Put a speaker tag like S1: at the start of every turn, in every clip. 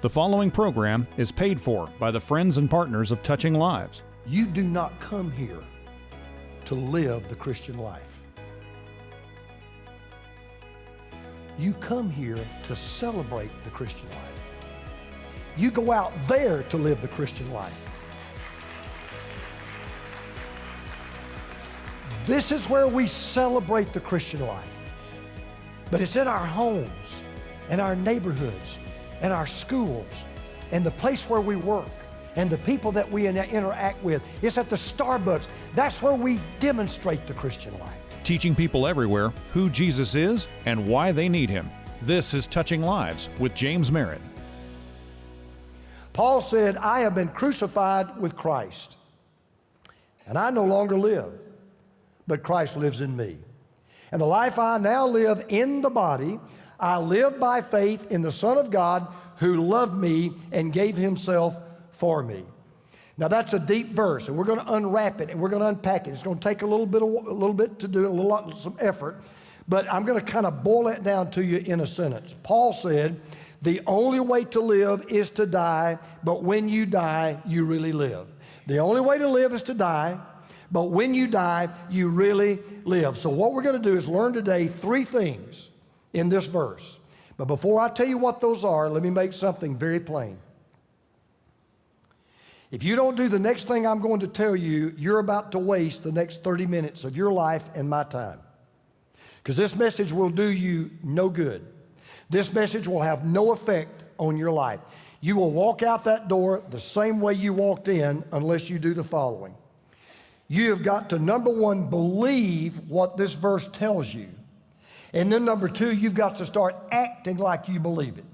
S1: The following program is paid for by the friends and partners of Touching Lives.
S2: You do not come here to live the Christian life. You come here to celebrate the Christian life. You go out there to live the Christian life. This is where we celebrate the Christian life. But it's in our homes, in our neighborhoods, in our schools, and the place where we work, and the people that we interact with. It's at the Starbucks. That's where we demonstrate the Christian life.
S1: Teaching people everywhere who Jesus is and why they need Him. This is Touching Lives with James Merritt.
S2: Paul said, I have been crucified with Christ, and I no longer live, but Christ lives in me. And the life I now live in the body, I live by faith in the Son of God who loved me and gave Himself for me. Now that's a deep verse, and we're going to unwrap it and we're going to unpack it. It's going to take a little bit to do, some effort, but I'm going to kind of boil it down to you in a sentence. Paul said, the only way to live is to die, but when you die, you really live. The only way to live is to die, but when you die, you really live. So what we're going to do is learn today three things in this verse. But before I tell you what those are, let me make something very plain. If you don't do the next thing I'm going to tell you, you're about to waste the next 30 minutes of your life and my time. Because this message will do you no good. This message will have no effect on your life. You will walk out that door the same way you walked in unless you do the following. You have got to, number one, believe what this verse tells you. And then number two, you've got to start acting like you believe it.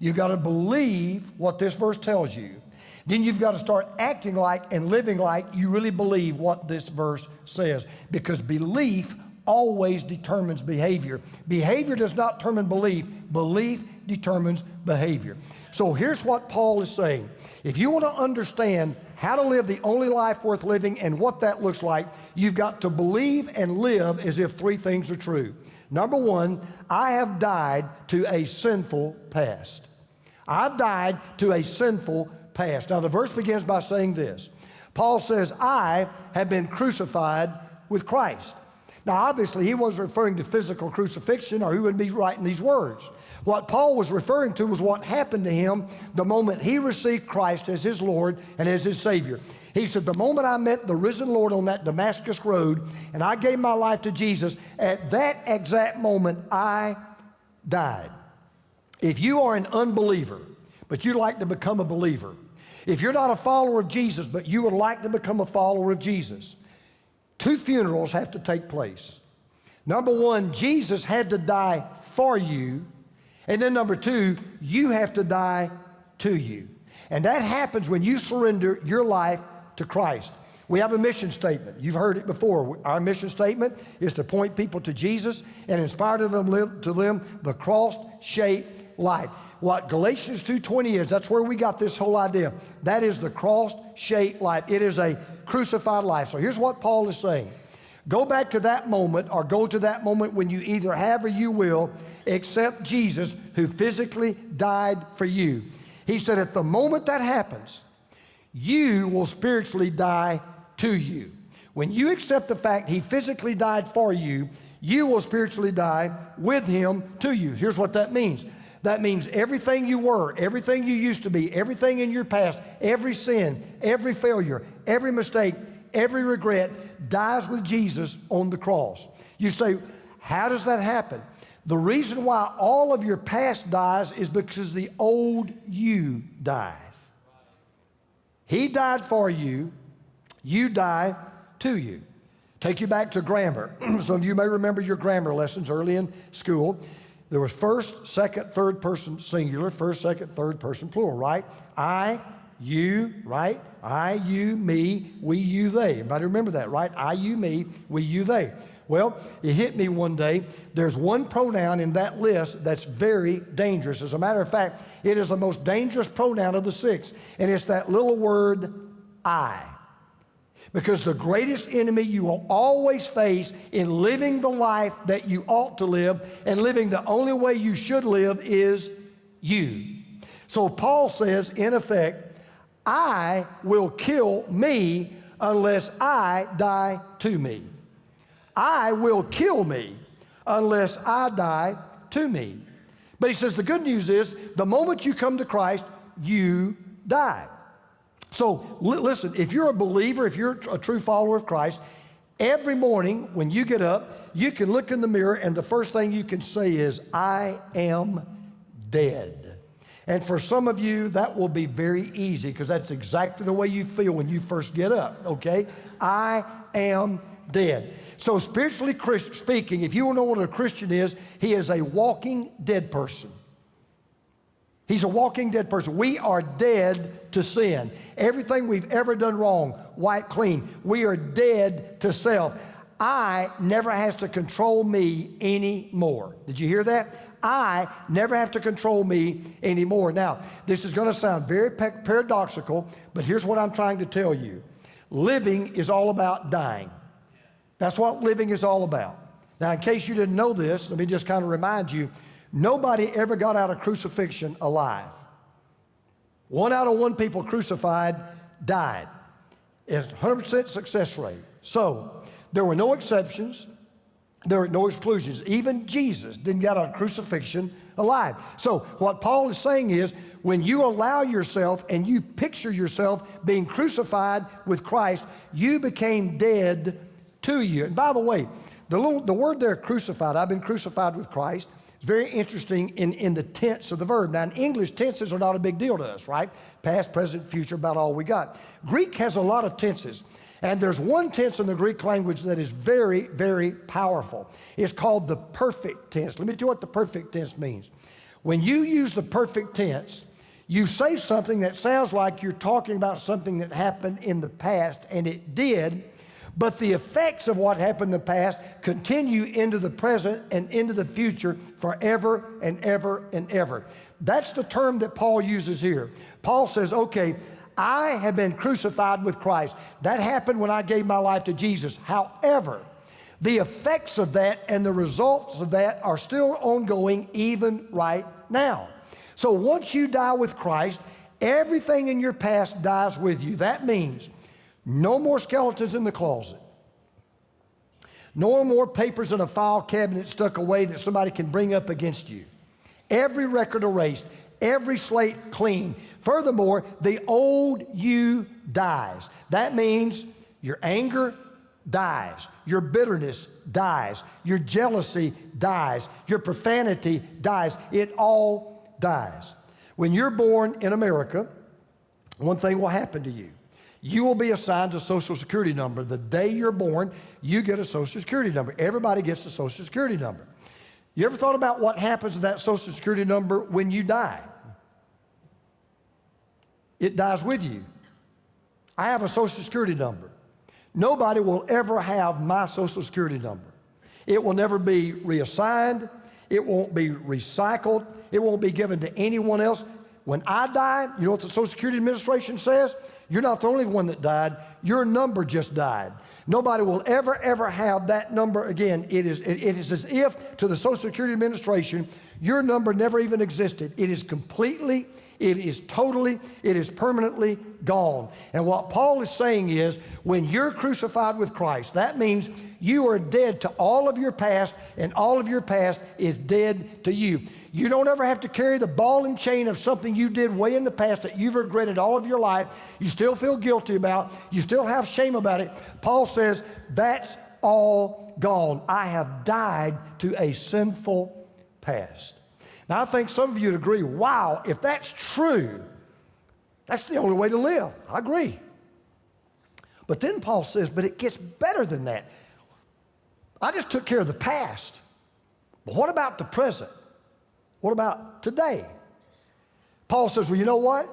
S2: You've got to believe what this verse tells you. Then you've got to start acting like and living like you really believe what this verse says. Because belief always determines behavior. Behavior does not determine belief. Belief determines behavior. So here's what Paul is saying. If you want to understand how to live the only life worth living and what that looks like, you've got to believe and live as if three things are true. Number one, I have died to a sinful past. I've died to a sinful past. Now the verse begins by saying this. Paul says, I have been crucified with Christ. Now obviously he wasn't referring to physical crucifixion or he wouldn't be writing these words. What Paul was referring to was what happened to him the moment he received Christ as his Lord and as his Savior. He said, the moment I met the risen Lord on that Damascus road and I gave my life to Jesus, at that exact moment I died. If you are an unbeliever, but you'd like to become a believer, if you're not a follower of Jesus, but you would like to become a follower of Jesus, two funerals have to take place. Number one, Jesus had to die for you. And then number two, you have to die to you. And that happens when you surrender your life to Christ. We have a mission statement. You've heard it before. Our mission statement is to point people to Jesus and inspire to them the cross-shaped life. What Galatians 2:20 is, that's where we got this whole idea. That is the cross-shaped life. It is a crucified life. So here's what Paul is saying. Go back to that moment or go to that moment when you either have or you will accept Jesus who physically died for you. He said at the moment that happens, you will spiritually die to you. When you accept the fact He physically died for you, you will spiritually die with Him to you. Here's what that means. That means everything you were, everything you used to be, everything in your past, every sin, every failure, every mistake, every regret dies with Jesus on the cross. You say, how does that happen? The reason why all of your past dies is because the old you dies. He died for you, you die to you. Take you back to grammar. Some of you may remember your grammar lessons early in school. There was first, second, third person singular, first, second, third person plural, right? I, you, right? I, you, me, we, you, they. Everybody remember that, right? I, you, me, we, you, they. Well, it hit me one day. There's one pronoun in that list that's very dangerous. As a matter of fact, it is the most dangerous pronoun of the six, and it's that little word, I. Because the greatest enemy you will always face in living the life that you ought to live and living the only way you should live is you. So Paul says, in effect, I will kill me unless I die to me. I will kill me unless I die to me. But he says the good news is the moment you come to Christ, you die. So listen, if you're a believer, if you're a true follower of Christ, every morning when you get up, you can look in the mirror and the first thing you can say is, I am dead. And for some of you, that will be very easy because that's exactly the way you feel when you first get up, okay? I am dead. So spiritually speaking, if you want to know what a Christian is, he is a walking dead person. He's a walking dead person. We are dead to sin. Everything we've ever done wrong, wiped clean. We are dead to self. I never has to control me anymore. Did you hear that? I never have to control me anymore. Now, this is going to sound very paradoxical, but here's what I'm trying to tell you. Living is all about dying. That's what living is all about. Now, in case you didn't know this, let me just kind of remind you, nobody ever got out of crucifixion alive. 1 out of 1 people crucified died. It's 100% success rate. So there were no exceptions. There were no exclusions. Even Jesus didn't get out of crucifixion alive. So what Paul is saying is when you allow yourself and you picture yourself being crucified with Christ, you became dead to you. And by the way, the word there, crucified, I've been crucified with Christ. It's very interesting in the tense of the verb. Now, in English, tenses are not a big deal to us, right? Past, present, future, about all we got. Greek has a lot of tenses. And there's one tense in the Greek language that is very, very powerful. It's called the perfect tense. Let me tell you what the perfect tense means. When you use the perfect tense, you say something that sounds like you're talking about something that happened in the past, and it did, but the effects of what happened in the past continue into the present and into the future forever and ever and ever. That's the term that Paul uses here. Paul says, okay, I have been crucified with Christ. That happened when I gave my life to Jesus. However, the effects of that and the results of that are still ongoing even right now. So once you die with Christ, everything in your past dies with you. That means no more skeletons in the closet. No more papers in a file cabinet stuck away that somebody can bring up against you. Every record erased. Every slate clean. Furthermore, the old you dies. That means your anger dies. Your bitterness dies. Your jealousy dies. Your profanity dies. It all dies. When you're born in America, one thing will happen to you. You will be assigned a Social Security number. The day you're born, you get a Social Security number. Everybody gets a Social Security number. You ever thought about what happens to that Social Security number when you die? It dies with you. I have a Social Security number. Nobody will ever have my Social Security number. It will never be reassigned. It won't be recycled. It won't be given to anyone else. When I die, you know what the Social Security Administration says? You're not the only one that died. Your number just died. Nobody will ever have that number again. It is as if to the Social Security Administration, your number never even existed. It is completely, it is totally, it is permanently gone. And what Paul is saying is, when you're crucified with Christ, that means you are dead to all of your past, and all of your past is dead to you. You don't ever have to carry the ball and chain of something you did way in the past that you've regretted all of your life. You still feel guilty about. You still have shame about it. Paul says, that's all gone. I have died to a sinful past. Now, I think some of you would agree, wow, if that's true, that's the only way to live. I agree. But then Paul says, but it gets better than that. I just took care of the past. But what about the present? What about today? Paul says, well, you know what?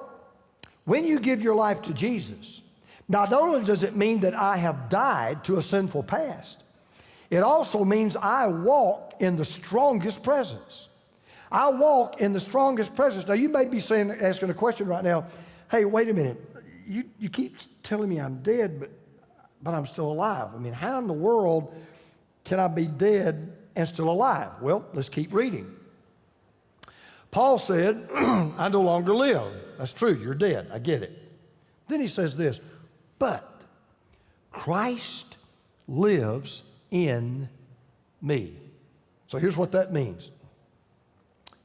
S2: When you give your life to Jesus, not only does it mean that I have died to a sinful past, it also means I walk in the strongest presence. I walk in the strongest presence. Now, you may be asking a question right now, hey, wait a minute. You keep telling me I'm dead, but I'm still alive. I mean, how in the world can I be dead and still alive? Well, let's keep reading. Paul said, I no longer live. That's true, you're dead, I get it. Then he says this, but Christ lives in me. So here's what that means.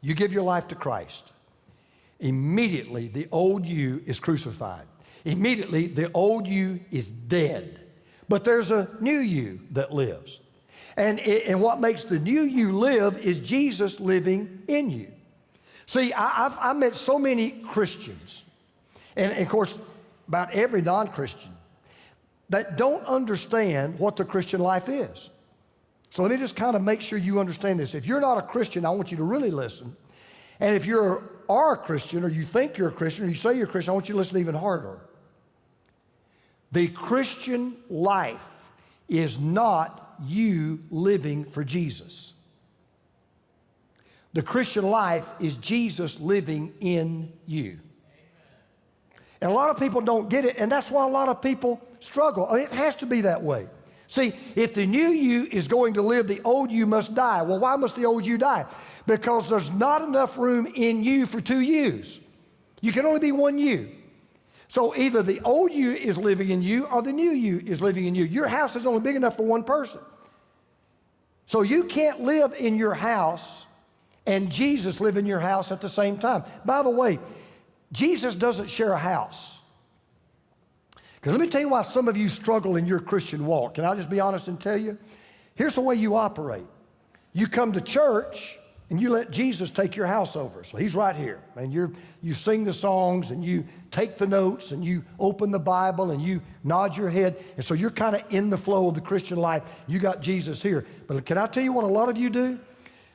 S2: You give your life to Christ. Immediately, the old you is crucified. Immediately, the old you is dead. But there's a new you that lives. And what makes the new you live is Jesus living in you. See, I've met so many Christians, and of course, about every non-Christian, that don't understand what the Christian life is. So let me just kind of make sure you understand this. If you're not a Christian, I want you to really listen. And if you are a Christian, or you think you're a Christian, or you say you're a Christian, I want you to listen even harder. The Christian life is not you living for Jesus. The Christian life is Jesus living in you. And a lot of people don't get it, and that's why a lot of people struggle. I mean, it has to be that way. See, if the new you is going to live, the old you must die. Well, why must the old you die? Because there's not enough room in you for two yous. You can only be one you. So either the old you is living in you or the new you is living in you. Your house is only big enough for one person. So you can't live in your house and Jesus live in your house at the same time. By the way, Jesus doesn't share a house. Because let me tell you why some of you struggle in your Christian walk. Can I just be honest and tell you? Here's the way you operate. You come to church and you let Jesus take your house over. So he's right here. And you sing the songs and you take the notes and you open the Bible and you nod your head. And so you're kind of in the flow of the Christian life. You got Jesus here. But can I tell you what a lot of you do?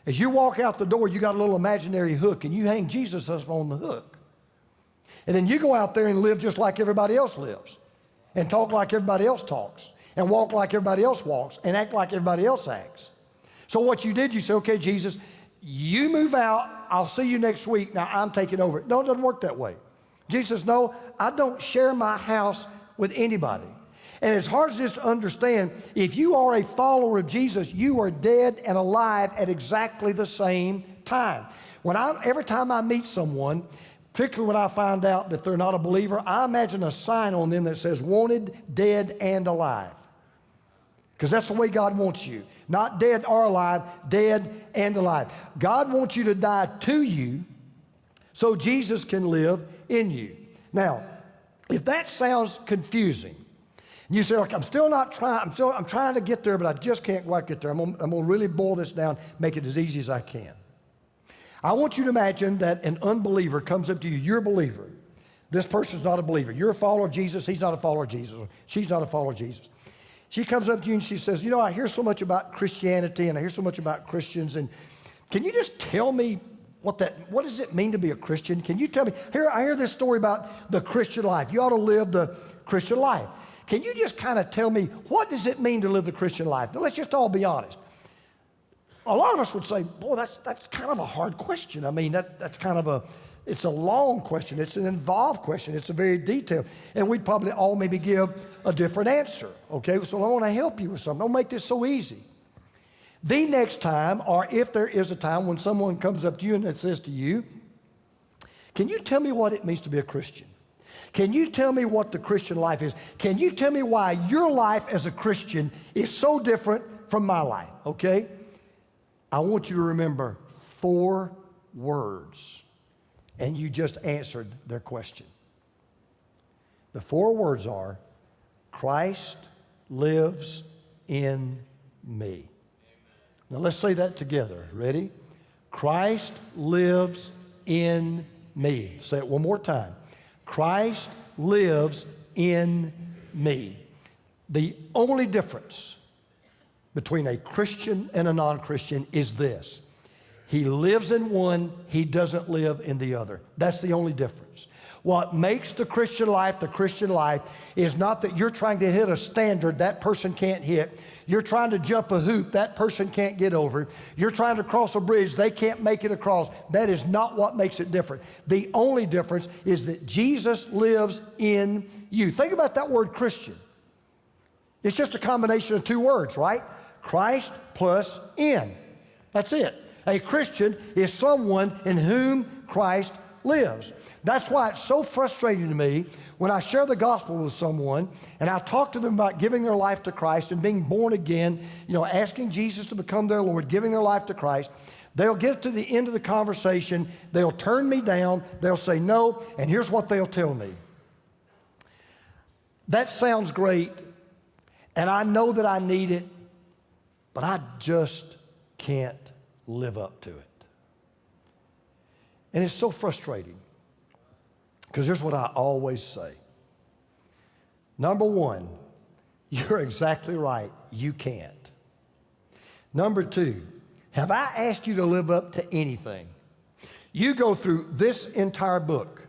S2: As you walk out the door, you got a little imaginary hook and you hang Jesus up on the hook. And then you go out there and live just like everybody else lives. And talk like everybody else talks. And walk like everybody else walks. And act like everybody else acts. So what you did, you said, okay, Jesus, you move out. I'll see you next week. Now I'm taking over. No, it doesn't work that way. Jesus, no, I don't share my house with anybody. And as hard as it is to understand, if you are a follower of Jesus, you are dead and alive at exactly the same time. Every time I meet someone, particularly when I find out that they're not a believer, I imagine a sign on them that says, wanted, dead, and alive. Because that's the way God wants you. Not dead or alive, dead and alive. God wants you to die to you so Jesus can live in you. Now, if that sounds confusing, and you say, okay, I'm trying to get there, but I just can't quite get there. I'm going to really boil this down, make it as easy as I can. I want you to imagine that an unbeliever comes up to you. You're a believer. This person's not a believer. You're a follower of Jesus. He's not a follower of Jesus. Or she's not a follower of Jesus. She comes up to you and she says, you know, I hear so much about Christianity and I hear so much about Christians. And can you just tell me what does it mean to be a Christian? Can you tell me? I hear this story about the Christian life. You ought to live the Christian life. Can you just kind of tell me, what does it mean to live the Christian life? Now, let's just all be honest. A lot of us would say, boy, that's kind of a hard question. I mean, that's kind of it's a long question. It's an involved question. It's a very detailed. And we'd probably all maybe give a different answer, okay? So I want to help you with something. Don't make this so easy. The next time, or if there is a time when someone comes up to you and it says to you, can you tell me what it means to be a Christian? Can you tell me what the Christian life is? Can you tell me why your life as a Christian is so different from my life, okay? I want you to remember 4 words, and you just answered their question. The 4 words are, Christ lives in me. Now let's say that together. Ready? Christ lives in me. Say it one more time. Christ lives in me. The only difference between a Christian and a non-Christian is this. He lives in one, he doesn't live in the other. That's the only difference. What makes the Christian life is not that you're trying to hit a standard that person can't hit. You're trying to jump a hoop that person can't get over. You're trying to cross a bridge they can't make it across. That is not what makes it different. The only difference is that Jesus lives in you. Think about that word Christian. It's just a combination of 2 words, right? Christ plus in. That's it. A Christian is someone in whom Christ lives. That's why it's so frustrating to me when I share the gospel with someone and I talk to them about giving their life to Christ and being born again, asking Jesus to become their Lord, giving their life to Christ. They'll get to the end of the conversation, they'll turn me down, they'll say no, and here's what they'll tell me. That sounds great, and I know that I need it, but I just can't live up to it. And it's so frustrating, because here's what I always say. Number one, you're exactly right, you can't. Number two, have I asked you to live up to anything? You go through this entire book.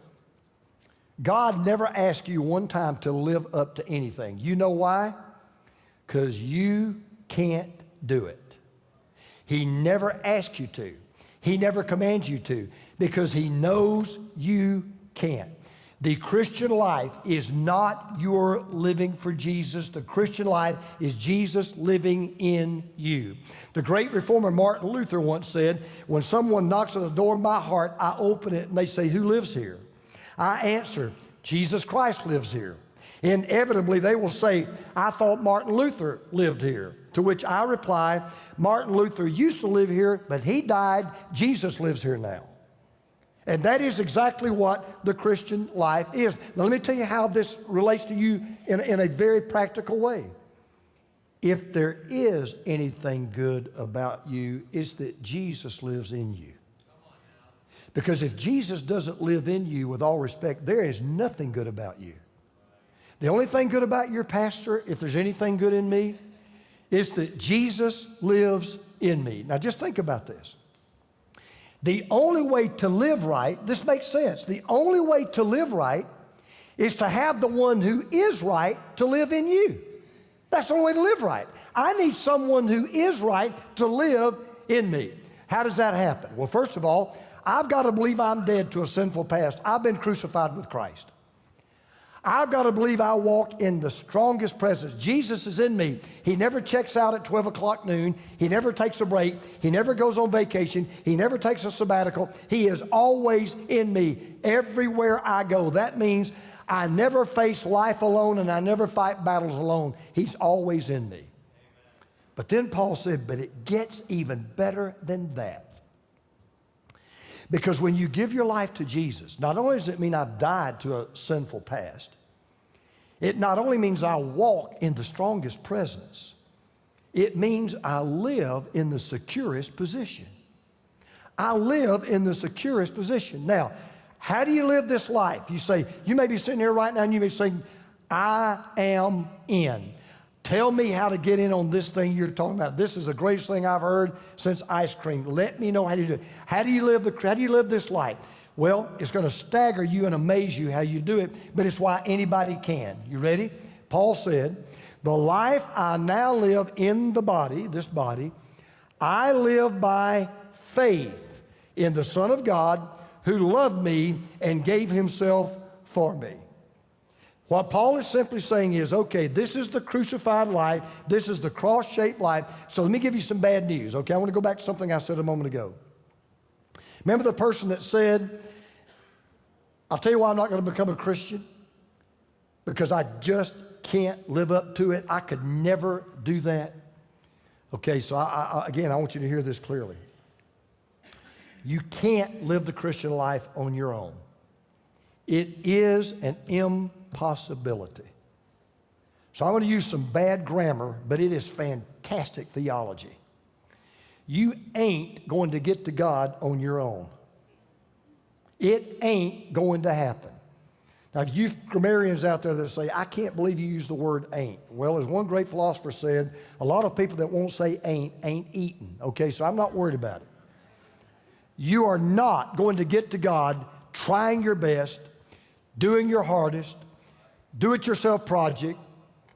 S2: God never asked you one time to live up to anything. You know why? Because you can't do it. He never asked you to. He never commands you to, because he knows you can't. The Christian life is not your living for Jesus. The Christian life is Jesus living in you. The great reformer Martin Luther once said, when someone knocks on the door of my heart, I open it and they say, who lives here? I answer, Jesus Christ lives here. Inevitably, they will say, I thought Martin Luther lived here. To which I reply, Martin Luther used to live here, but he died. Jesus lives here now. And that is exactly what the Christian life is. Now, let me tell you how this relates to you in a very practical way. If there is anything good about you, it's that Jesus lives in you. Because if Jesus doesn't live in you, with all respect, there is nothing good about you. The only thing good about your pastor, if there's anything good in me, is that Jesus lives in me. Now just think about this. The only way to live right, this makes sense, the only way to live right is to have the one who is right to live in you. That's the only way to live right. I need someone who is right to live in me. How does that happen? Well, first of all, I've got to believe I'm dead to a sinful past. I've been crucified with Christ. I've got to believe I walk in the strongest presence. Jesus is in me. He never checks out at 12 o'clock noon. He never takes a break. He never goes on vacation. He never takes a sabbatical. He is always in me everywhere I go. That means I never face life alone and I never fight battles alone. He's always in me. But then Paul said, but it gets even better than that. Because when you give your life to Jesus, not only does it mean I've died to a sinful past, it not only means I walk in the strongest presence, it means I live in the securest position. I live in the securest position. Now, how do you live this life? You say, you may be sitting here right now and you may be saying, I am in. Tell me how to get in on this thing you're talking about. This is the greatest thing I've heard since ice cream. Let me know how you do it. How do you live this life? Well, it's going to stagger you and amaze you how you do it, but it's why anybody can. You ready? Paul said, the life I now live in the body, this body, I live by faith in the Son of God who loved me and gave himself for me. What Paul is simply saying is, okay, this is the crucified life. This is the cross-shaped life. So let me give you some bad news, okay? I want to go back to something I said a moment ago. Remember the person that said, I'll tell you why I'm not going to become a Christian? Because I just can't live up to it. I could never do that. Okay, so again, I want you to hear this clearly. You can't live the Christian life on your own. It is an impossibility. So I'm going to use some bad grammar, but it is fantastic theology. You ain't going to get to God on your own. It ain't going to happen. Now, if you grammarians out there that say, I can't believe you use the word ain't. Well, as one great philosopher said, a lot of people that won't say ain't eating. Okay, so I'm not worried about it. You are not going to get to God trying your best, doing your hardest, do-it-yourself project,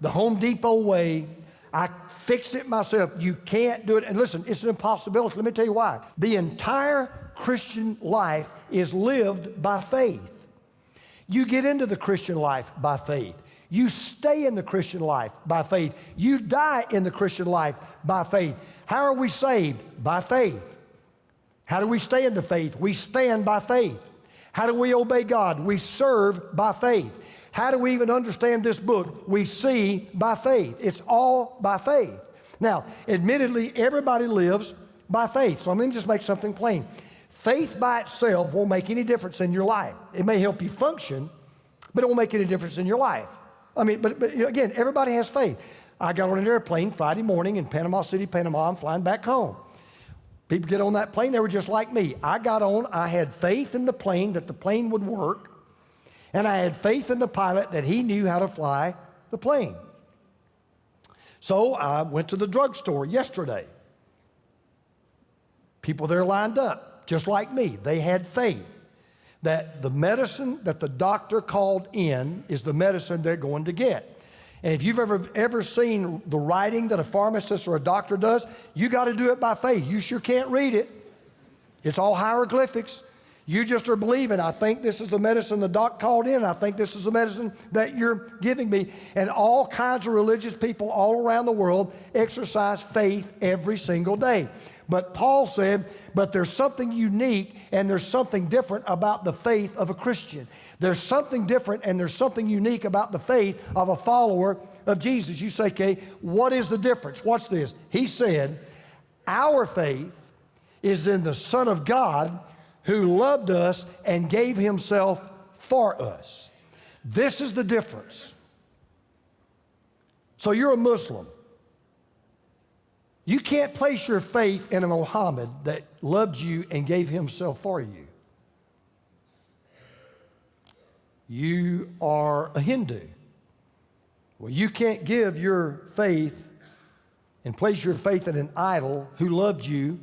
S2: the Home Depot way. I fix it myself. You can't do it. And listen, it's an impossibility. Let me tell you why. The entire Christian life is lived by faith. You get into the Christian life by faith. You stay in the Christian life by faith. You die in the Christian life by faith. How are we saved? By faith. How do we stay in the faith? We stand by faith. How do we obey God? We serve by faith. How do we even understand this book? We see by faith. It's all by faith. Now, admittedly, everybody lives by faith. So let me just make something plain. Faith by itself won't make any difference in your life. It may help you function, but it won't make any difference in your life. I mean, but again, everybody has faith. I got on an airplane Friday morning in Panama City, Panama. I'm flying back home. People get on that plane, they were just like me. I got on, I had faith in the plane that the plane would work, and I had faith in the pilot that he knew how to fly the plane. So I went to the drugstore yesterday. People there lined up, just like me. They had faith that the medicine that the doctor called in is the medicine they're going to get. And if you've ever seen the writing that a pharmacist or a doctor does, you got to do it by faith. You sure can't read it. It's all hieroglyphics. You just are believing, I think this is the medicine the doc called in. I think this is the medicine that you're giving me. And all kinds of religious people all around the world exercise faith every single day. But Paul said, but there's something unique and there's something different about the faith of a Christian. There's something different and there's something unique about the faith of a follower of Jesus. You say, okay, what is the difference? Watch this. He said, our faith is in the Son of God who loved us and gave himself for us. This is the difference. So you're a Muslim. You can't place your faith in a Muhammad that loved you and gave himself for you. You are a Hindu. Well, you can't give your faith and place your faith in an idol who loved you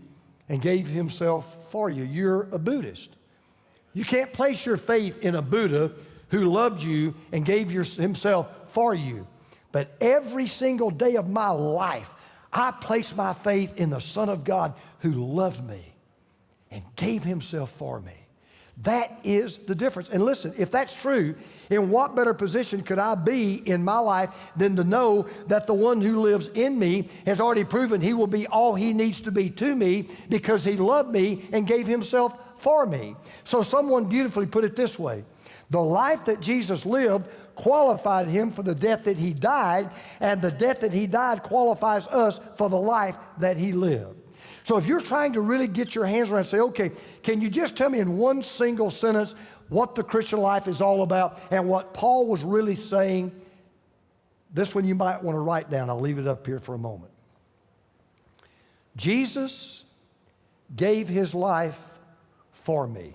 S2: and gave himself for you. You're a Buddhist. You can't place your faith in a Buddha who loved you and gave himself for you. But every single day of my life, I place my faith in the Son of God who loved me and gave himself for me. That is the difference. And listen, if that's true, in what better position could I be in my life than to know that the one who lives in me has already proven he will be all he needs to be to me because he loved me and gave himself for me. So someone beautifully put it this way. The life that Jesus lived qualified him for the death that he died, and the death that he died qualifies us for the life that he lived. So if you're trying to really get your hands around and say, okay, can you just tell me in one single sentence what the Christian life is all about and what Paul was really saying? This one you might want to write down. I'll leave it up here for a moment. Jesus gave his life for me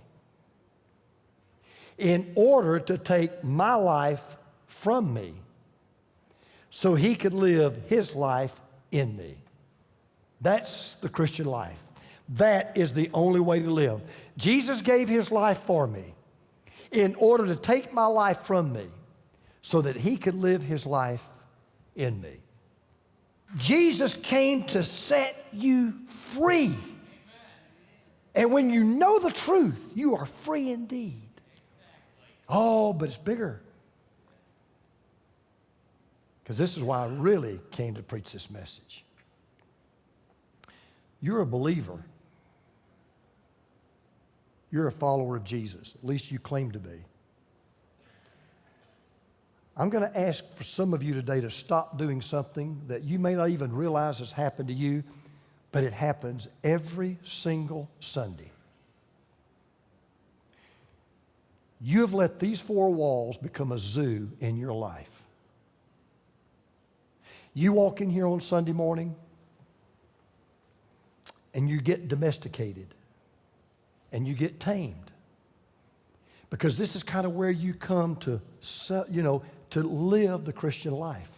S2: in order to take my life from me so he could live his life in me. That's the Christian life. That is the only way to live. Jesus gave his life for me in order to take my life from me so that he could live his life in me. Jesus came to set you free. And when you know the truth, you are free indeed. Oh, but it's bigger. Because this is why I really came to preach this message. You're a believer. You're a follower of Jesus. At least you claim to be. I'm going to ask for some of you today to stop doing something that you may not even realize has happened to you, but it happens every single Sunday. You have let these four walls become a zoo in your life. You walk in here on Sunday morning and you get domesticated and you get tamed because this is kind of where you come to, to live the Christian life.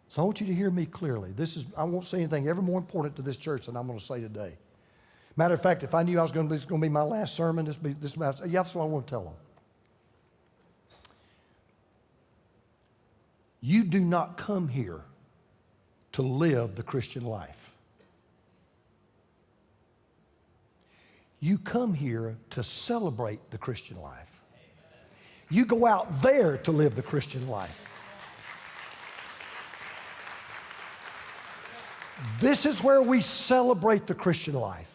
S2: So I want you to hear me clearly. I won't say anything ever more important to this church than I'm going to say today. Matter of fact, if I knew this was going to be my last sermon, that's what I want to tell them. You do not come here to live the Christian life. You come here to celebrate the Christian life. You go out there to live the Christian life. This is where we celebrate the Christian life.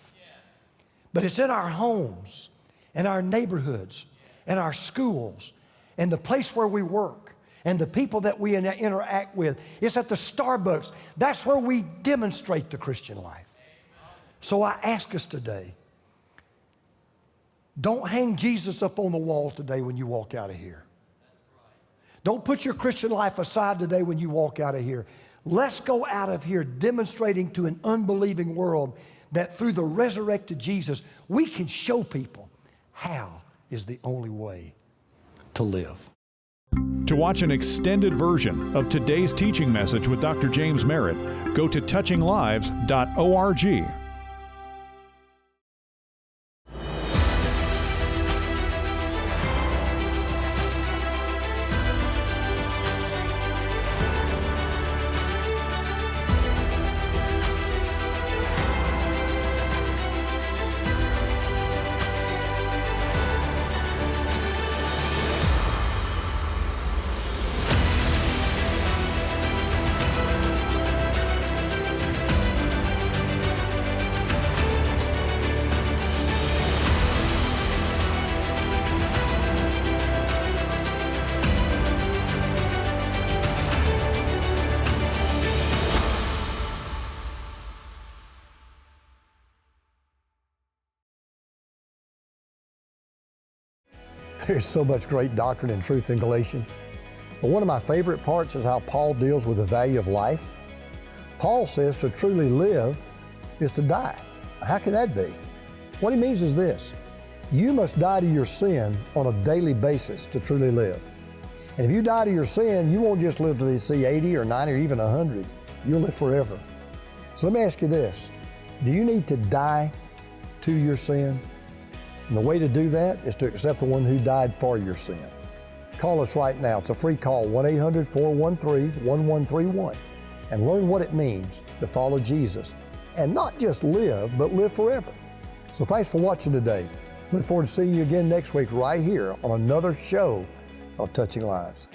S2: But it's in our homes, and our neighborhoods, and our schools, and the place where we work, and the people that we interact with. It's at the Starbucks. That's where we demonstrate the Christian life. So I ask us today, don't hang Jesus up on the wall today when you walk out of here. Don't put your Christian life aside today when you walk out of here. Let's go out of here demonstrating to an unbelieving world that through the resurrected Jesus, we can show people how is the only way to live.
S1: To watch an extended version of today's teaching message with Dr. James Merritt, go to touchinglives.org.
S2: There's so much great doctrine and truth in Galatians. But one of my favorite parts is how Paul deals with the value of life. Paul says to truly live is to die. How can that be? What he means is this: you must die to your sin on a daily basis to truly live. And if you die to your sin, you won't just live to see 80 or 90 or even 100. You'll live forever. So let me ask you this: do you need to die to your sin? And the way to do that is to accept the one who died for your sin. Call us right now. It's a free call, 1-800-413-1131, and learn what it means to follow Jesus and not just live, but live forever. So thanks for watching today. Look forward to seeing you again next week right here on another show of Touching Lives.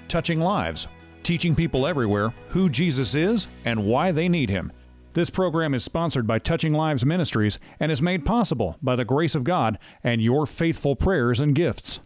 S1: Touching Lives, teaching people everywhere who Jesus is and why they need Him. This program is sponsored by Touching Lives Ministries and is made possible by the grace of God and your faithful prayers and gifts.